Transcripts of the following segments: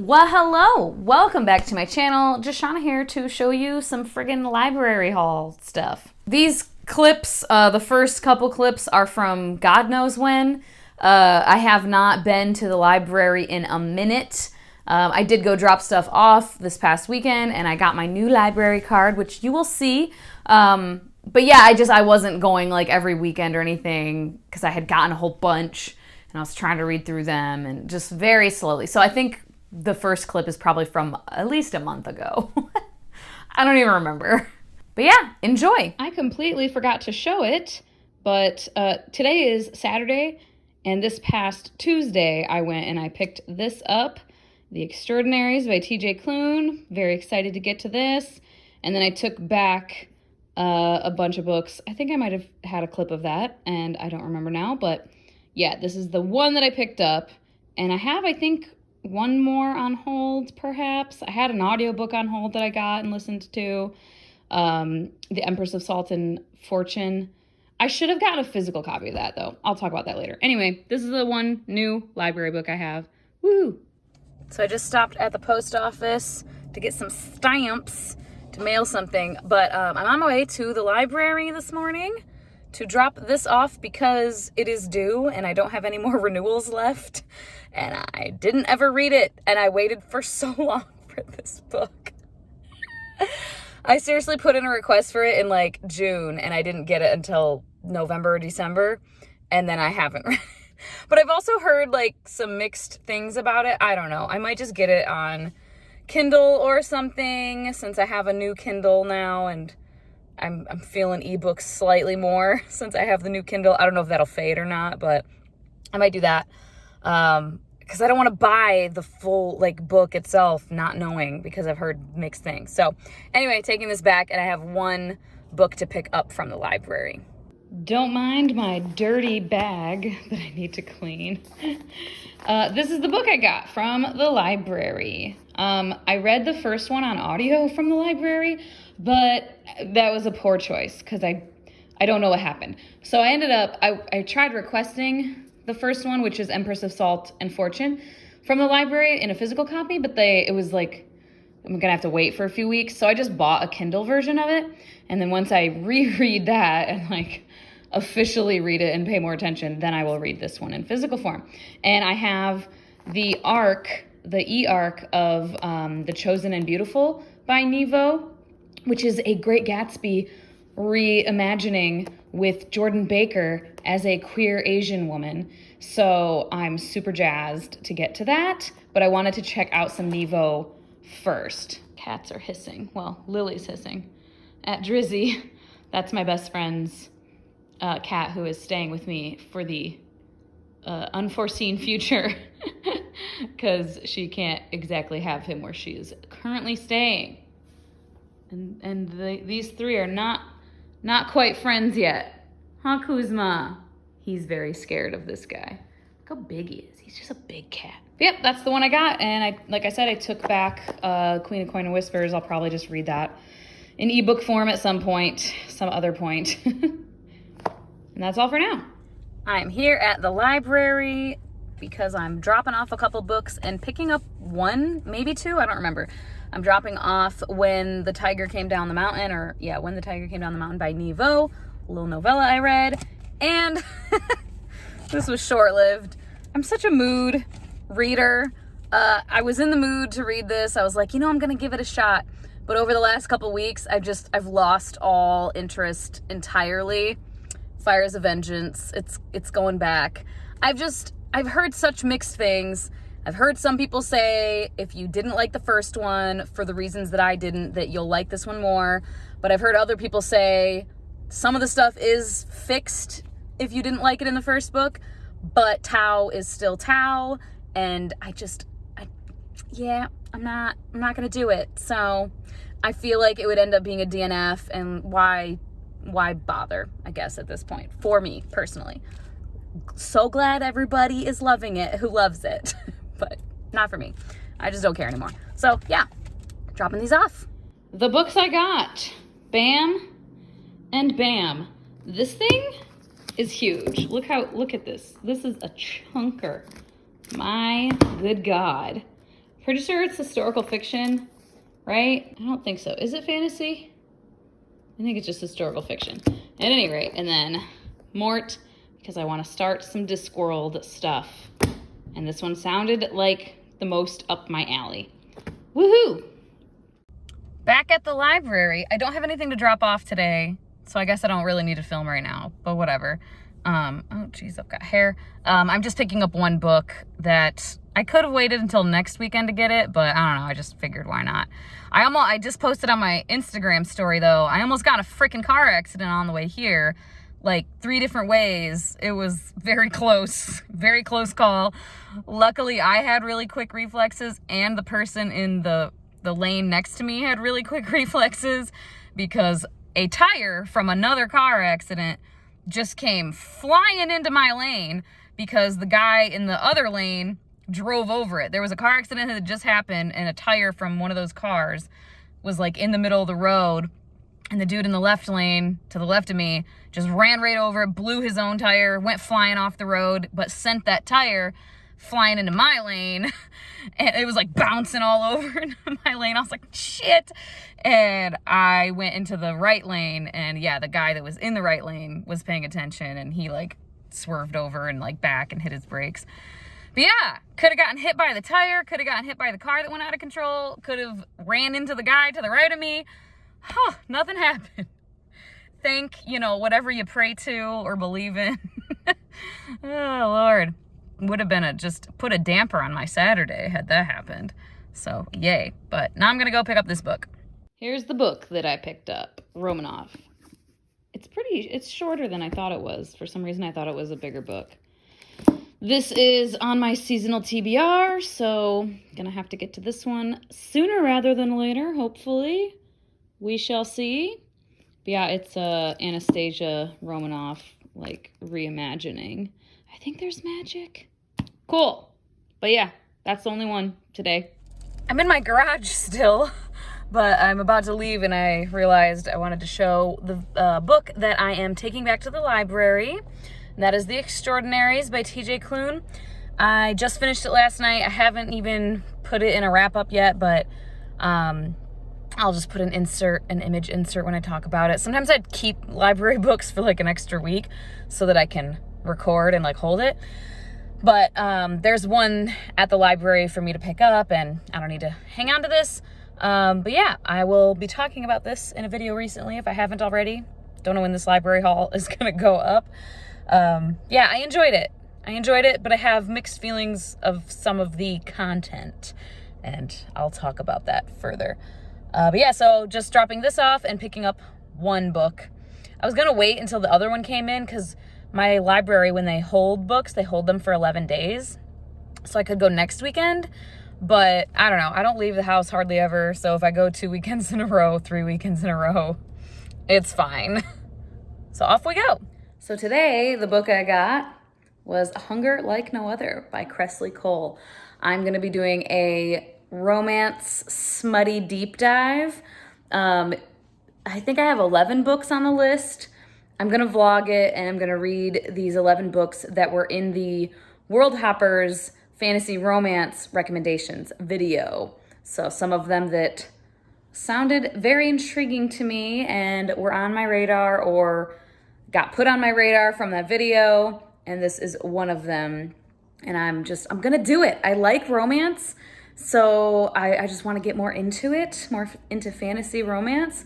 Well, hello! Welcome back to my channel. Jashana here to show you some friggin' library haul stuff. These clips, the first couple clips are from God knows when. I have not been to the library in a minute. I did go drop stuff off this past weekend and I got my new library card, which you will see. But yeah, I wasn't going like every weekend or anything because I had gotten a whole bunch and I was trying to read through them and just very slowly. So I think the first clip is probably from at least a month ago. I don't even remember. But yeah, enjoy. I completely forgot to show it, but today is Saturday, and this past Tuesday I went and I picked this up, The Extraordinaries by T.J. Klune. Very excited to get to this. And then I took back a bunch of books. I think I might have had a clip of that, and I don't remember now, but yeah, this is the one that I picked up, and I have, I think, one more on hold, perhaps. I had an audiobook on hold that I got and listened to, The Empress of Salt and Fortune. I should have gotten a physical copy of that, though. I'll talk about that later. Anyway, this is the one new library book I have. Woo! So I just stopped at the post office to get some stamps to mail something, but I'm on my way to the library this morning to drop this off because it is due and I don't have any more renewals left, and I didn't ever read it, and I waited for so long for this book. I seriously put in a request for it in like June and I didn't get it until November or December, and then I haven't read it. But I've also heard like some mixed things about it. I don't know. I might just get it on Kindle or something since I have a new Kindle now, and I'm feeling ebooks slightly more since I have the new Kindle. I don't know if that'll fade or not, but I might do that. Because I don't want to buy the full like book itself not knowing, because I've heard mixed things. So anyway, taking this back, and I have one book to pick up from the library. Don't mind my dirty bag that I need to clean. This is the book I got from the library. I read the first one on audio from the library, but that was a poor choice because I don't know what happened. So I ended up, I tried requesting the first one, which is Empress of Salt and Fortune, from the library in a physical copy, but it was like, I'm gonna have to wait for a few weeks. So I just bought a Kindle version of it. And then once I reread that and like officially read it and pay more attention, then I will read this one in physical form. And I have the e-arc of The Chosen and Beautiful by Nevo, which is a Great Gatsby reimagining with Jordan Baker as a queer Asian woman. So I'm super jazzed to get to that, but I wanted to check out some Nevo first. Cats are hissing. Well, Lily's hissing at Drizzy. That's my best friend's cat who is staying with me for the unforeseen future because she can't exactly have him where she is currently staying. And these three are not quite friends yet. Huh, Kuzma? He's very scared of this guy. Look how big he is. He's just a big cat. But yep, that's the one I got. And like I said, I took back Queen of Coin and Whispers. I'll probably just read that in ebook form at some point, some other point. And that's all for now. I'm here at the library because I'm dropping off a couple books and picking up one, maybe two, I don't remember. I'm dropping off When the Tiger Came Down the Mountain, When the Tiger Came Down the Mountain by Nevo, a little novella I read, and this was short-lived. I'm such a mood reader. I was in the mood to read this. I was like, I'm gonna give it a shot. But over the last couple weeks, I've lost all interest entirely. Fires of Vengeance, it's going back. I've heard such mixed things. I've heard some people say if you didn't like the first one for the reasons that I didn't, that you'll like this one more. But I've heard other people say some of the stuff is fixed if you didn't like it in the first book, but Tao is still Tao, and I'm not gonna do it. So I feel like it would end up being a DNF, and why bother, I guess, at this point, for me personally. So glad everybody is loving it who loves it, but not for me. I just don't care anymore. So yeah, dropping these off. The books I got, Bam and Bam. This thing is huge. Look at this. This is a chunker. My good God. Pretty sure it's historical fiction, right? I don't think so. Is it fantasy? I think it's just historical fiction. At any rate, and then Mort, because I want to start some Discworld stuff. And this one sounded like the most up my alley. Woohoo! Back at the library. I don't have anything to drop off today, so I guess I don't really need to film right now, but whatever. Oh geez, I've got hair. I'm just picking up one book that I could have waited until next weekend to get it, but I don't know, I just figured why not. I just posted on my Instagram story though, I almost got a freaking car accident on the way here, like 3 different ways. It was very close call. Luckily, I had really quick reflexes, and the person in the lane next to me had really quick reflexes, because a tire from another car accident just came flying into my lane because the guy in the other lane drove over it. There was a car accident that had just happened, and a tire from one of those cars was like in the middle of the road, and the dude in the left lane to the left of me just ran right over it, blew his own tire, went flying off the road, but sent that tire flying into my lane, and it was like bouncing all over into my lane. I was like, shit. And I went into the right lane, and yeah, the guy that was in the right lane was paying attention, and he like swerved over and like back and hit his brakes. But yeah, could have gotten hit by the tire, could have gotten hit by the car that went out of control, could have ran into the guy to the right of me. Huh, nothing happened. Thank, whatever you pray to or believe in. Oh, Lord. Would have been just put a damper on my Saturday had that happened. So, yay. But now I'm going to go pick up this book. Here's the book that I picked up, Romanov. It's shorter than I thought it was. For some reason, I thought it was a bigger book. This is on my seasonal TBR, so I'm going to have to get to this one sooner rather than later, hopefully. We shall see. But yeah, it's Anastasia Romanoff, like, reimagining. I think there's magic. Cool. But yeah, that's the only one today. I'm in my garage still, but I'm about to leave, and I realized I wanted to show the book that I am taking back to the library. And that is The Extraordinaries by T.J. Klune. I just finished it last night. I haven't even put it in a wrap-up yet, but I'll just put an image insert when I talk about it. Sometimes I keep library books for like an extra week so that I can record and like hold it. But there's one at the library for me to pick up, and I don't need to hang on to this. But yeah, I will be talking about this in a video recently if I haven't already. Don't know when this library haul is going to go up. Yeah, I enjoyed it, but I have mixed feelings of some of the content, and I'll talk about that further. But yeah, so just dropping this off and picking up one book. I was going to wait until the other one came in because my library, when they hold books, they hold them for 11 days. So I could go next weekend, but I don't know. I don't leave the house hardly ever. So if I go 2 weekends in a row, 3 weekends in a row, it's fine. So off we go. So today, the book I got was Hunger Like No Other by Cressley Cole. I'm going to be doing a romance smutty deep dive. I think I have 11 books on the list. I'm going to vlog it, and I'm going to read these 11 books that were in the World Hoppers Fantasy Romance Recommendations video. So some of them that sounded very intriguing to me and were on my radar or got put on my radar from that video, and this is one of them. And I'm going to do it. I like romance, so I just want to get more into it, more into fantasy romance.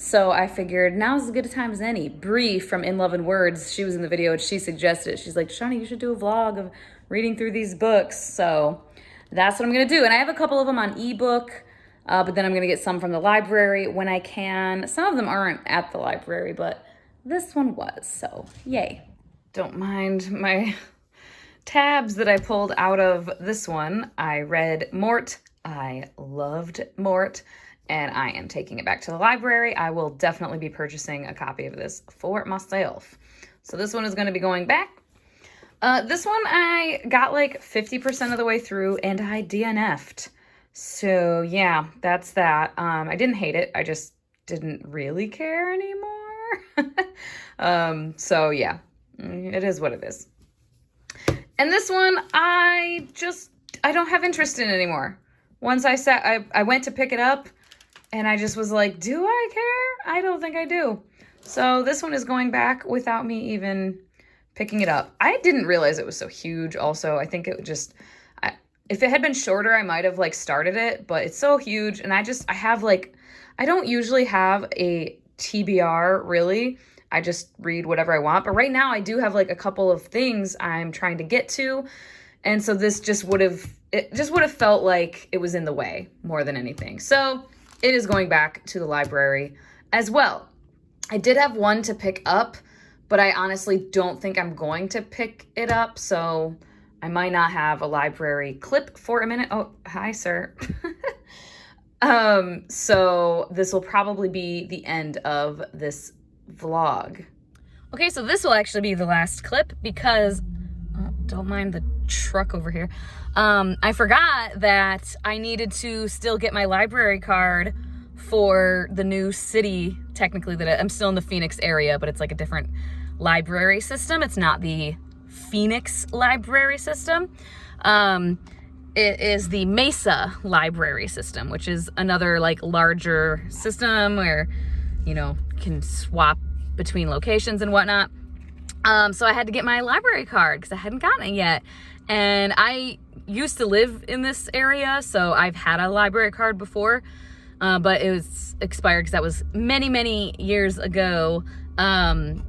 So I figured now's as good a time as any. Bree from In Love and Words, she was in the video and she suggested it. She's like, Shawnee, you should do a vlog of reading through these books. So that's what I'm going to do. And I have a couple of them on ebook, but then I'm going to get some from the library when I can. Some of them aren't at the library, but this one was, so yay. Don't mind my tabs that I pulled out of this one. I read Mort. I loved Mort. And I am taking it back to the library. I will definitely be purchasing a copy of this for myself. So this one is going to be going back. This one I got like 50% of the way through, and I DNF'd. So yeah, that's that. I didn't hate it. I just didn't really care anymore. So yeah, it is what it is. And this one, I don't have interest in anymore. once I went to pick it up and I just was like, do I care? I don't think I do. So this one is going back without me even picking it up. I didn't realize it was so huge also. I think it just, if it had been shorter, I might have like started it, but it's so huge. And I have like, I don't usually have a TBR really. I just read whatever I want. But right now I do have like a couple of things I'm trying to get to. And so this just would have felt like it was in the way more than anything. So it is going back to the library as well. I did have one to pick up, but I honestly don't think I'm going to pick it up. So I might not have a library clip for a minute. Oh, hi, sir. So this will probably be the end of this vlog. Okay, so this will actually be the last clip because, don't mind the truck over here. I forgot that I needed to still get my library card for the new city, technically, that I'm still in the Phoenix area, but it's like a different library system. It's not the Phoenix library system. It is the Mesa library system, which is another like larger system where, you know, can swap between locations and whatnot. So I had to get my library card because I hadn't gotten it yet. And I used to live in this area, so I've had a library card before, but it was expired because that was many, many years ago. And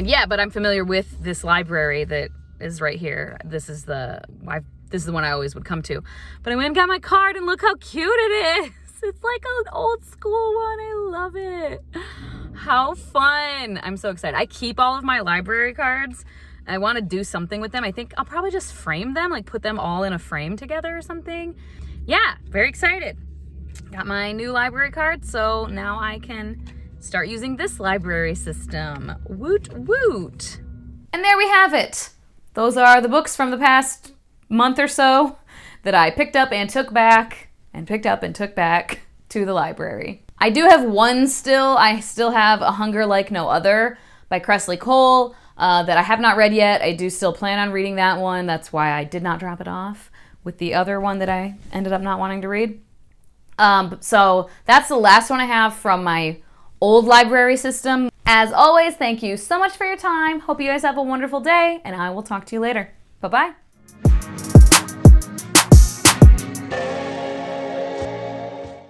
yeah, but I'm familiar with this library that is right here. This is the one I always would come to. But I went and got my card, and look how cute it is. It's like an old school one. I love it. How fun. I'm so excited. I keep all of my library cards. I want to do something with them. I think I'll probably just frame them, like put them all in a frame together or something. Yeah, very excited. Got my new library card, so now I can start using this library system. Woot woot. And there we have it. Those are the books from the past month or so that I picked up and took back and picked up and took back to the library. I do have one still. I still have A Hunger Like No Other by Cressley Cole that I have not read yet. I do still plan on reading that one. That's why I did not drop it off with the other one that I ended up not wanting to read. So that's the last one I have from my old library system. As always, thank you so much for your time. Hope you guys have a wonderful day, and I will talk to you later. Bye-bye.